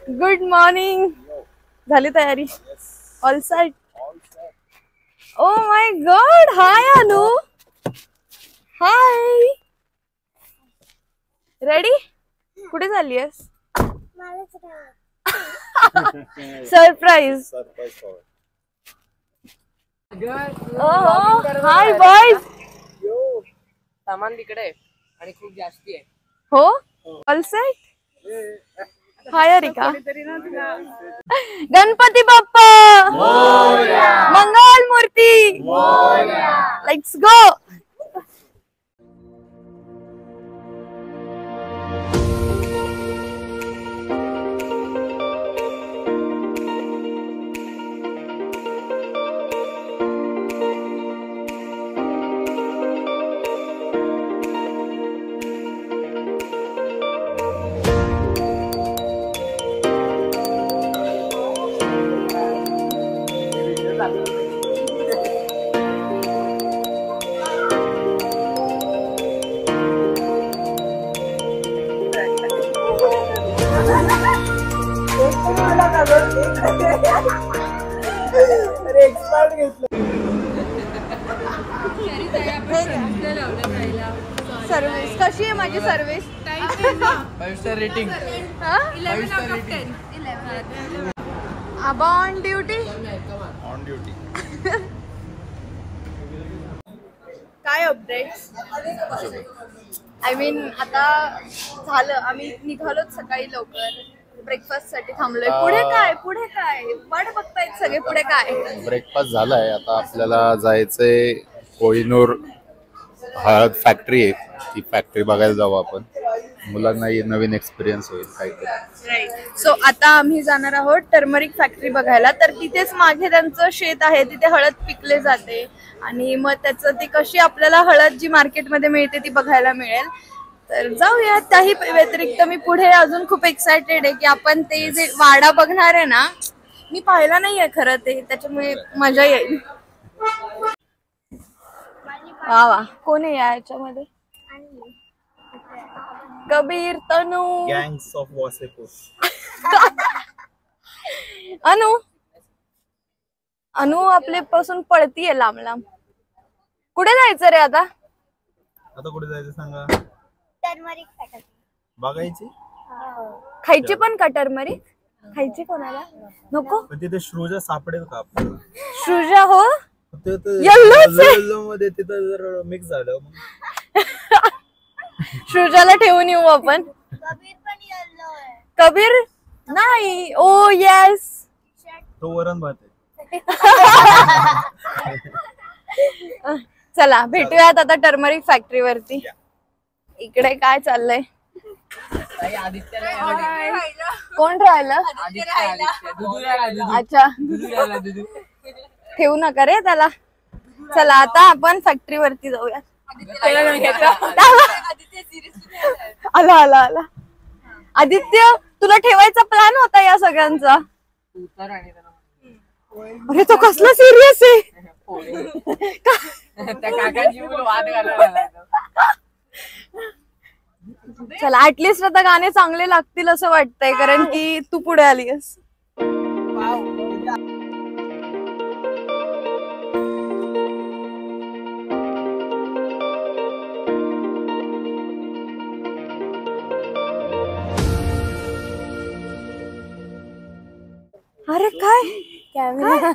Good morning. झाली तयारी? All set. Oh my god. Hi Anu. Hi. Ready? कुठे चालली आहेस? सरप्राईज. Hi boys. सामान तिकडे आणि खूप जास्ती आहे. हो all set. Hi Arika. Ganpati Bappa मंगल मूर्ती. Let's go. सर्विस कशी आहे माझी service? 5 star rating. 11 out of 10. Aba on duty. On duty. काय अपडेट्स? आय मीन आता झालं, आम्ही निघालोच सकाळी लवकर. ब्रेकफास्ट साठी थांबलोय. पुढे काय वाट बघतायत सगळे. पुढे काय? ब्रेकफास्ट झालाय. आता आपल्याला जायचंय कोहिनूर हळद फॅक्टरी आहे. ती फॅक्टरी बघायला जाऊ आपण. मुलांना नवीन एक्सपिरियन्स होईल काहीतरी. सो आता आम्ही जाणार आहोत टर्मरिक फॅक्टरी बघायला. तर तिथेच मागे त्यांचं शेत आहे, तिथे हळद पिकले जाते आणि मग त्याचं ती कशी आपल्याला हळद जी मार्केटमध्ये मिळते ती बघायला मिळेल. तर जाऊया. त्याही व्यतिरिक्त मी पुढे अजून खूप एक्सायटेड आहे की आपण ते जे वाडा बघणार आहे ना, मी पाहिला नाहीये खरं ते, त्याच्यामुळे मजा येईल. वा वा. कोण आहे याच्यामध्ये? Kabir, Tanu, gangs of Wasseypur. अनु अनु आपले पासून पळतीये लांब लांब. कुठे जायचं रे आता? आता कुठे जायचं सांगा? टर्मरिक फॅक्टरी बघायची. खायची पण का टर्मरिक? खायची कोणाला नको? पण तिथे श्रुजा सापडेल का आपल्याला? श्रुजा हो. येल्लो मध्ये तिथं जर मिक्स झालं श्रुजाला ठेवून येऊ आपण. कबीर पण येल्लो आहे. कबीर नाही. ओ येस. तो वरण भात आहे. चला भेटूयात आता टर्मरिक फॅक्टरी वरती. इकडे काय चाललंय? कोण राहिलं? अच्छा ठेवू नका रे त्याला. चला आता आपण फॅक्टरी वरती जाऊया. आला आला आला. आदित्य तुला ठेवायचा प्लॅन होता या सगळ्यांचा. अरे तो कसला सिरियस आहे. चला ऍटलिस्ट आता गाणे चांगले लागतील असं वाटतंय, कारण की तू पुढे आलीस. अरे काय कॅमेरा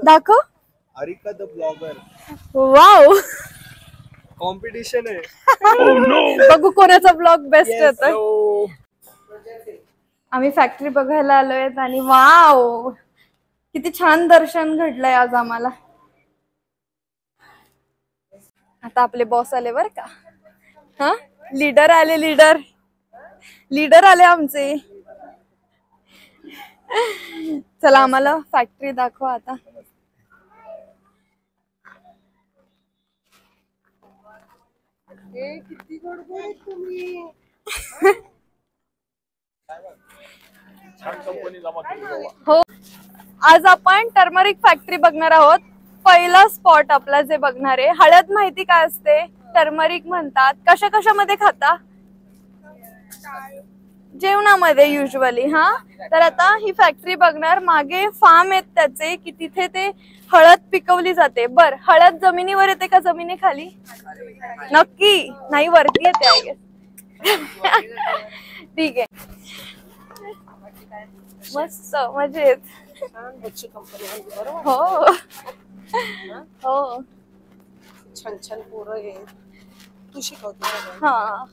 दाखव. Areca the blogger. Wow. Competition आहे. बघू कोणाचा ब्लॉग बेस्ट होता. आम्ही फॅक्टरी बघायला आलोय आणि वाव किती छान दर्शन घडलंय आज आम्हाला. आता आपले बॉस आले बर का. हा लीडर आले. लीडर आले आमचे. चला आम्हाला फॅक्टरी दाखवा आता. किती गडबड तुम्ही. हो आज आपण टर्मरिक फॅक्टरी बघणार आहोत. पहिला स्पॉट आपला जे बघणार आहे. हळद माहिती काय असते? टर्मरिक म्हणतात. कशा कशामध्ये खाता? जेवणामध्ये युजली हा. तर आता ही फॅक्टरी बघणार. मागे फार्म आहेत त्याचे की तिथे ते हळद पिकवली जाते. बर, हळद जमिनीवर येते का जमिनीखाली? नक्की नाही, वरती येते आय गेस. ठीक आहे, मस्त मजेत. हो हो छान छान पोरं आहे. तू शिकवते हा.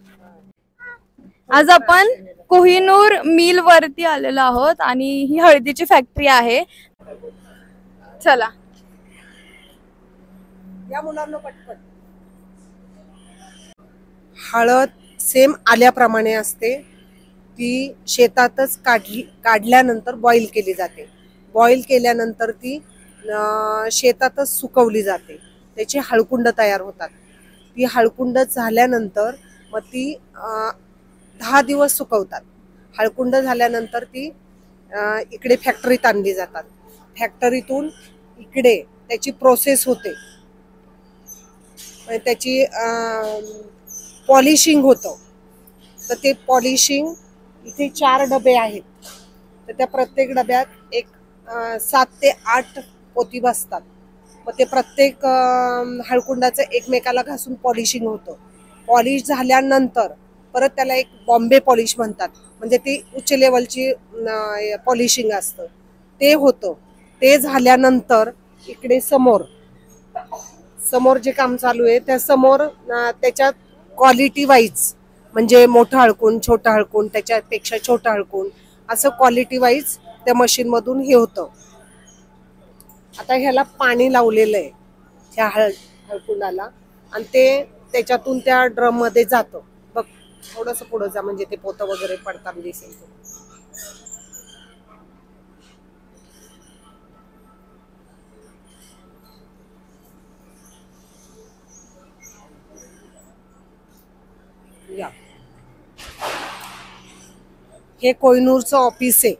आज आपण कोहिनूर मिल वरती आलेलो आहोत आणि ही हळदीची फॅक्टरी आहे. चला या मुलांना पटपट. हळद सेम आल्याप्रमाणे असते. ती शेतातच काढल्यानंतर बॉईल केली जाते. बॉईल केल्यानंतर ती शेतातच सुकवली जाते. त्याची हळकुंड तयार होतात. ती हळकुंड झाल्यानंतर मग ती 10 दिवस सुकवतात. हळकुंड झाल्यानंतर ती इकडे फॅक्टरीत आणली जातात. फॅक्टरीतून इकडे त्याची प्रोसेस होते. त्याची पॉलिशिंग होतं. तर ते पॉलिशिंग इथे 4 डबे आहेत. तर त्या प्रत्येक डब्यात एक 7 ते 8 पोती बसतात. मग ते प्रत्येक हळकुंडाचं एकमेकाला घासून पॉलिशिंग होतं. पॉलिश झाल्यानंतर परत त्याला एक बॉम्बे पॉलिश म्हणतात. म्हणजे ती उच्च लेवलची पॉलिशिंग असतं ते होतं. ते झाल्यानंतर इकडे समोर जे काम चालू आहे त्या समोर त्याच्यात क्वालिटी वाईज म्हणजे मोठं हळकून, छोटं हळकून, त्याच्यापेक्षा छोटं हळकून असं क्वालिटी वाईज त्या मशीन मधून हे होतं. आता ह्याला पाणी लावलेलं आहे ह्या हळकुंडाला आणि ते त्याच्यातून त्या ड्रम मध्ये जातं. बघ थोडस पुढं जा म्हणजे ते पोतं वगैरे पडताना दिसेल. या हे कोहिनूरचं ऑफिस आहे.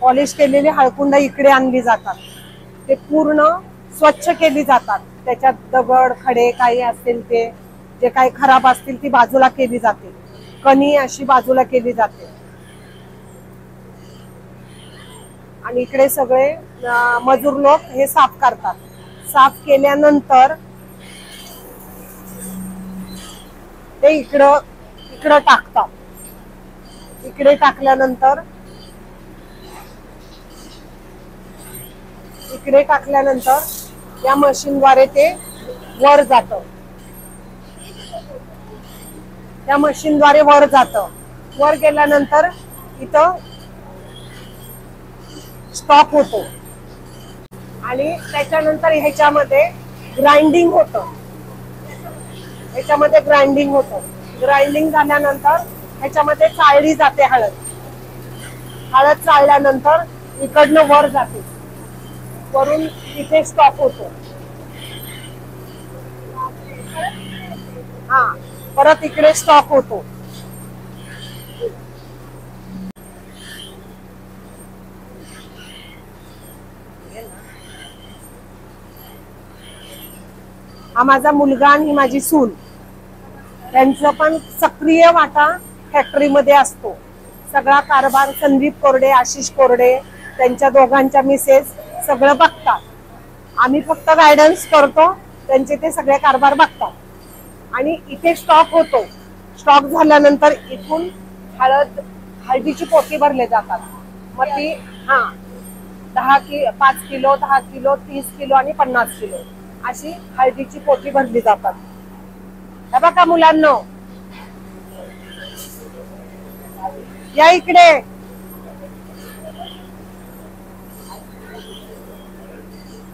पॉलिश केलेली हळकुंड इकडे आणली जातात. ते पूर्ण स्वच्छ केली जातात. त्याच्यात दगड खडे काही असतील ते जे काही खराब असतील ती बाजूला केली जाते. कणी अशी बाजूला केली जाते. आणि इकडे सगळे मजूर लोक हे साफ करतात. साफ केल्यानंतर ते इकडं टाकतात. इकडे टाकल्यानंतर या मशीनद्वारे ते वर जातं. या मशीनद्वारे वर जातं. वर गेल्यानंतर इथं स्टॉप होतो आणि त्याच्यानंतर ह्याच्यामध्ये ग्राइंडिंग होतं. ग्राइंडिंग झाल्यानंतर ह्याच्यामध्ये चाळली जाते हळद. हळद चाळल्यानंतर इकडनं वर जाते. वरून इथे स्टॉप होतो. हा परत इकडे स्टॉप होतो. हा माझा मुलगा आणि ही माझी सून. त्यांचं पण सक्रिय वाटा फॅक्टरीमध्ये असतो. सगळा कारभार संदीप कोरडे, आशिष कोरडे, त्यांच्या दोघांच्या मिसेस सगळं बघतात. आम्ही फक्त गायडन्स करतो. त्यांचे ते सगळे कारभार बघतात. आणि इथे स्टॉक होतो. स्टॉक झाल्यानंतर इथून हळदीची पोती भरले जातात. मग ती 5 किलो, 10 किलो, 30 किलो आणि 50 किलो अशी हळदीची पोती भरली जातात. हे बघा मुलांनो, या इकडे.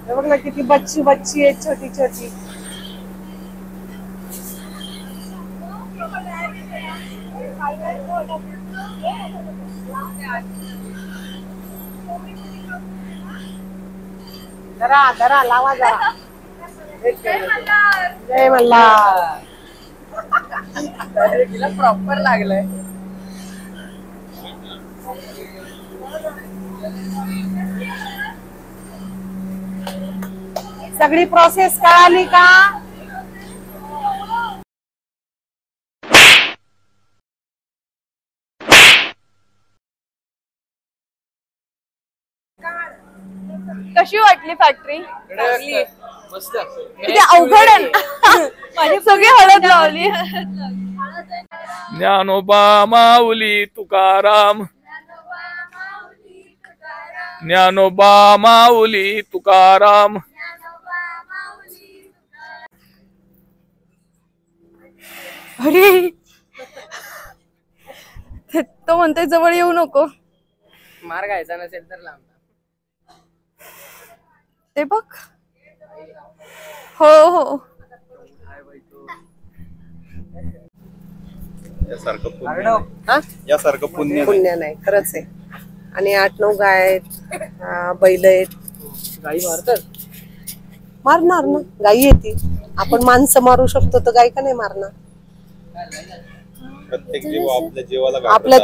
हे बघ ना किती बच्ची आहे, छोटी छोटी. धरा लावा जरा. जय मल्हार. तिला प्रॉपर लागलंय. सगळी प्रोसेस कळाली का? कशी वाटली फॅक्टरी? मस्त. किती अवघड आहे माझी सगळी हळद लावली. ज्ञानोबा माऊली तुकाराम, ज्ञानोबा माऊली तुकाराम. अरे तो म्हणतोय जवळ येऊ नको. मार घ्यायचा नसेल तर लांब. ते बघ. हो हो. यासारखं पुण्य यासारखं पुण्य पुण्य नाही, खरंच आहे. आणि 8-9 गाय आहेत, बैल आहेत. गाई मारतात. मारणार ना, गाई येते. आपण माणसं मारू शकतो तर गाय का नाही मारणार? प्रत्येक जीव आपल्या जीवाला आपल्या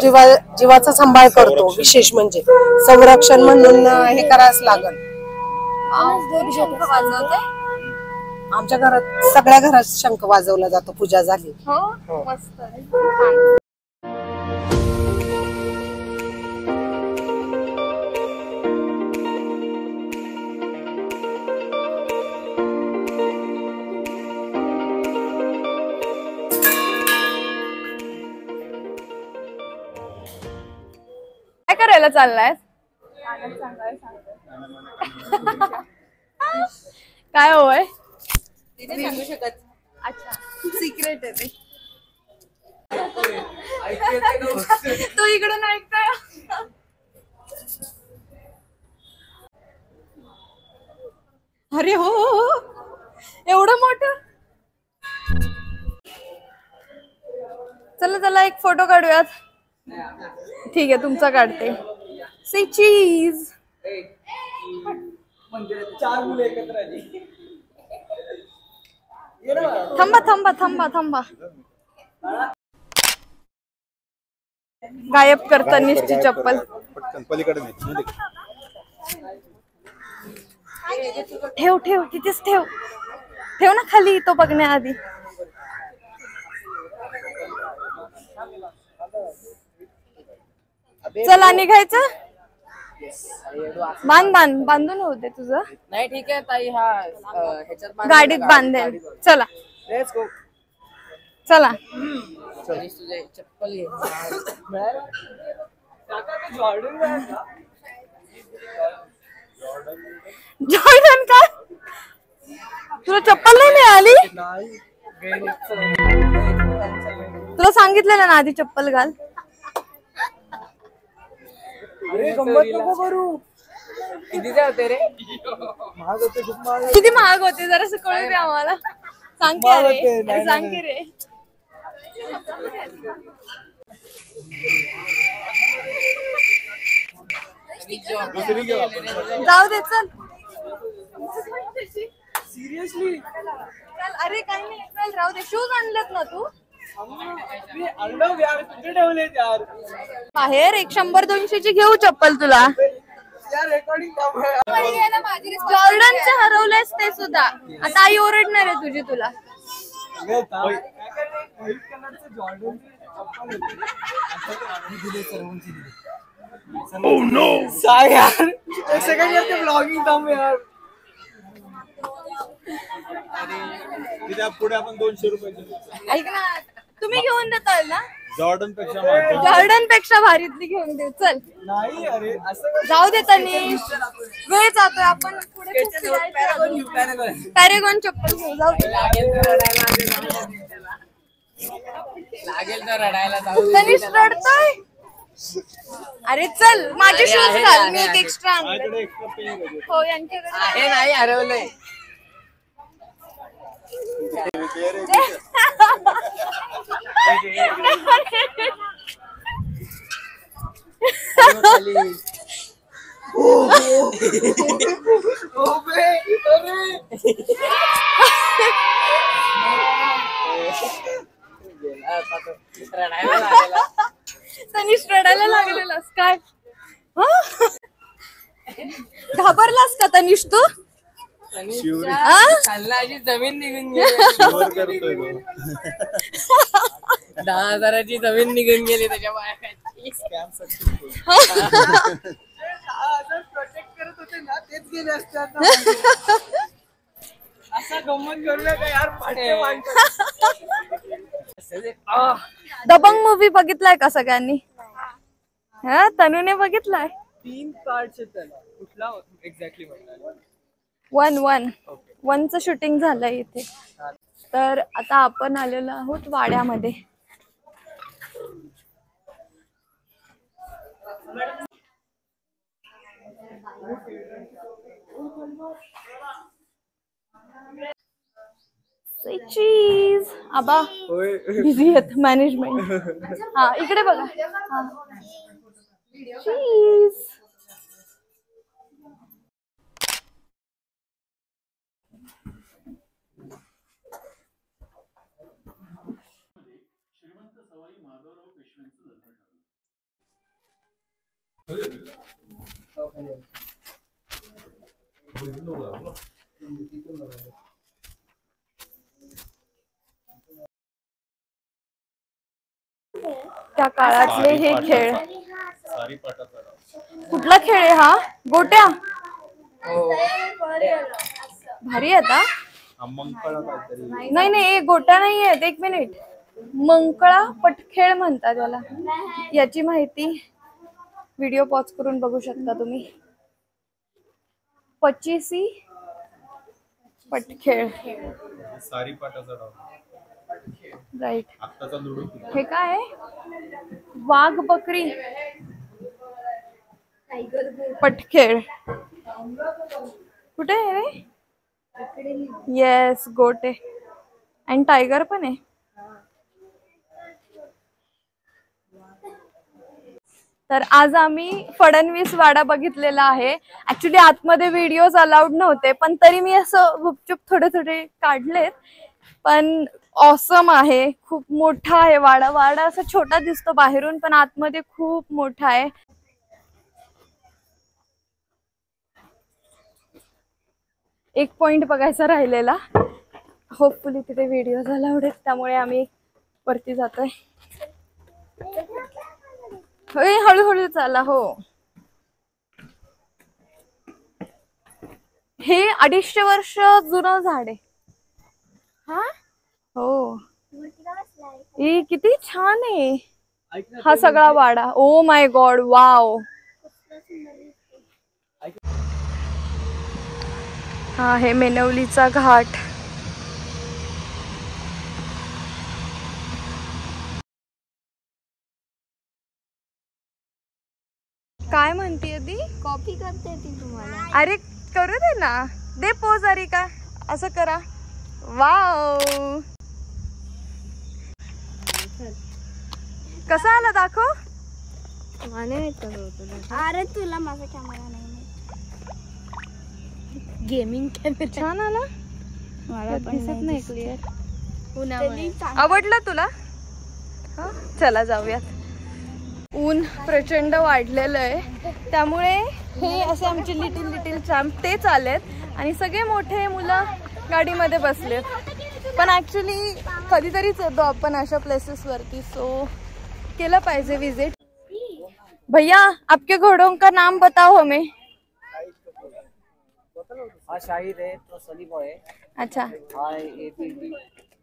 जीवाचा सांभाळ करतो. विशेष म्हणजे संरक्षण म्हणून हे करायच लागल. आमच्या घरात सगळ्या घरात शंख वाजवला जातो पूजा झाली. हो मस्त. काय करायला चाललाय? काय होय? सांगू शकत. अच्छा, सिक्रेट आहे ते. तो इकडून ऐकतोय. अरे हो हो हो, एवढं मोठं. चला चला एक फोटो काढूयात. ठीक आहे तुमचा काढते. सी चीज. थांबा थांबा थांबा थांबा. गायब करतानीची चप्पल. पटकन पलीकडे नाही. ठेव ठेव तिथेच ठेव. ठेव ना खाली, तो बघण्याआधी. चला निघायचं. बांधून होते तुझं. नाही ठीक आहे ताई. हा ह्याच्यात गाडीत बांधेल. चला लेट्स गो. चला. तुझे चप्पल घे. जॉर्डन का? तुला चप्पल नाही मिळाली? तुला सांगितलेलं ना आधी चप्पल घाल. कितीचे होते रे? किती महाग होते जरा कळू दे आम्हाला. सांग की रे, सांग की रे. जाऊ दे चल. सिरियसली? चल अरे काही नाही, चल राहू दे. शूज आणलेत ना तू? बाहेर 100-200 ची घेऊ चप्पल तुला. जॉर्डनचे हरवलेस ते सुद्धा. आता आई ओरडणार आहे तुझी तुला. पुढे आपण 200 रुपये ऐक ना, तुम्ही घेऊन देताल ना? जॉर्डन पेक्षा जॉर्डन पेक्षा भारीतली घेऊन देऊ. चल जाऊ दे तनिष, वेळ जातोय. आपण पुढे पॅरेगॉन चप्पल घेऊ. जाऊ दे. लागेल तर रडायला. तनिष रडतोय. अरे चल माझे शूज घाल. मी एक एक्स्ट्रा आणले. हो यांच्याकडे आहे. नाही हरवलंय. तनिष रडायला लागलेलास काय? घाबरलास का तनिष तू? खाल्ला जमीन निघून गेली 10,000ची जमीन निघून गेली त्याच्या पायाखाली. प्रोटेक्ट करत होते ना तेच गेले असतात. असा गंमत करूया का यार दबंग मूवी बघितलाय का सगळ्यांनी? हा तनुने बघितलाय. 3 पार्ट्स आहेत त्याला. कुठला एक्झॅक्टली म्हणतात? 1चं शूटिंग झालंय इथे. तर आता आपण आलेलो आहोत वाड्यामध्ये. चीज आबा बिझी आहेत मॅनेजमेंट. हा इकडे बघा. चीज त्या काळातले हे खेळ. कुठला खेळ आहे हा? गोट्या. भारी आता. नाही नाही गोट्या नाही आहेत. 1 मिनिट. मंकळा पटखेळ म्हणतात त्याला. याची माहिती व्हिडिओ पॉज करून बघू शकता तुम्ही. पचीसी पटखेळ. राईट. हे काय आहे? वाघ बकरी पटखेळ. कुठे आहे रे? येस गोटे आणि टायगर पण आहे. तर आज आम्ही फडणवीस वाडा बघितलेला आहे. ऍक्च्युली आतमध्ये व्हिडिओज अलाउड नव्हते पण तरी मी असं गुपचूप थोडे थोडे काढलेत. पण ऑसम आहे. खूप मोठा आहे वाडा. वाडा असा छोटा दिसतो बाहेरून पण आतमध्ये खूप मोठा आहे. एक पॉइंट बघायचा राहिलेला. होपफुली तिथे व्हिडिओ अलाउड आहेत त्यामुळे आम्ही वरती जातोय. हळूहळू चाला. हो हे 250 वर्ष जुनं झाड आहे. हा हो. हे किती छान आहे हा सगळा वाडा. ओ माय गॉड वाव. हा हे मेनवलीचा घाट. काय म्हणतीये ती? कॉपी करते ती तुम्हाला. अरे करू दे ना. दे पोज. अरे का असं करा. वाव कसा आला दाखव. अरे तुला माझा कॅमेरा नाही. गेमिंग कॅमेरा छान आला. मला दिसत नाही क्लिअर. आवडला तुला? हा चला जाऊयात. ऊन प्रचंड वाढलेलं आहे त्यामुळे हे असे आमचे लिटिल चॅम्प तेच आलेत आणि सगळे मोठे मुलं गाडीमध्ये बसलेत. पण ऍक्च्युली कधीतरीच येतो आपण अशा प्लेसेस वरती. सो केलं पाहिजे विजिट. भैया आपके घोड़ों का नाम बताओ हमें. हा शाहिद है तो सलीम है. अच्छा हा एपीडी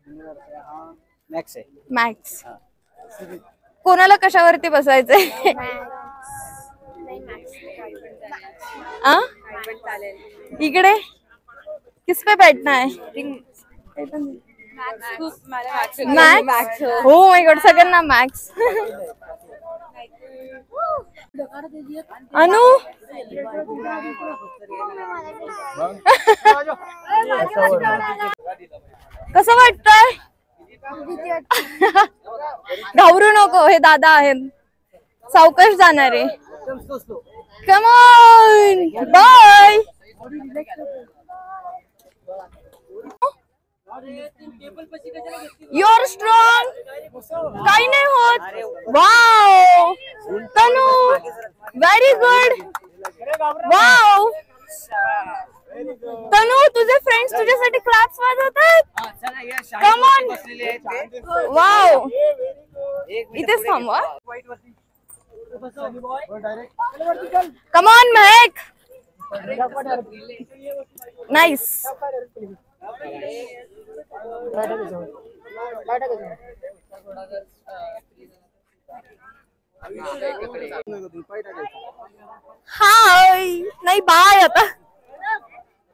हा मॅक्स आहे. मॅक्स. कोणाला कशावरती बसायचंय? इकडे किस पे बैठना है? मॅक्स. हो माय गॉड सगळ्यांना मॅक्स. अनु कसं वाटतंय? घाबरू नको. हे दादा आहेत. सावकाश जाणार आहे. Come on bye. You are strong. काही नाही होत. Wow Tanu very good. Wow Tanu तुझे फ्रेंड्स तुझ्यासाठी क्लास वाजवतात. Come on. वाव. इथेच थांबवा. Come on Mahak. Nice. Hi. नाही बाय आता.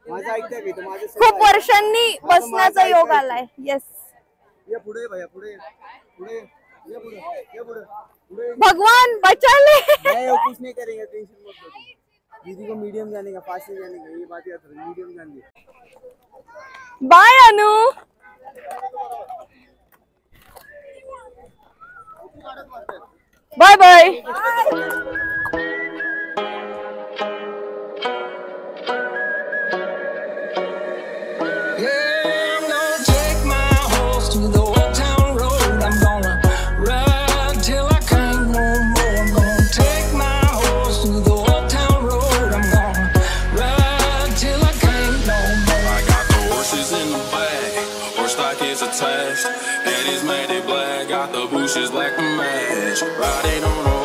खूप वर्षांनी बसण्याचा योग आलाय. येस. भगवान बचा ले. कुछ नहीं करेंगे, टेंशन मत लो. दीदी को मीडियम जाने का, फास्ट जाने का, ये बात याद रखो, मीडियम जाने का. Bye Anu. Bye bye. Attached, Eddie's made it black, got the bushes like a match. Riding on a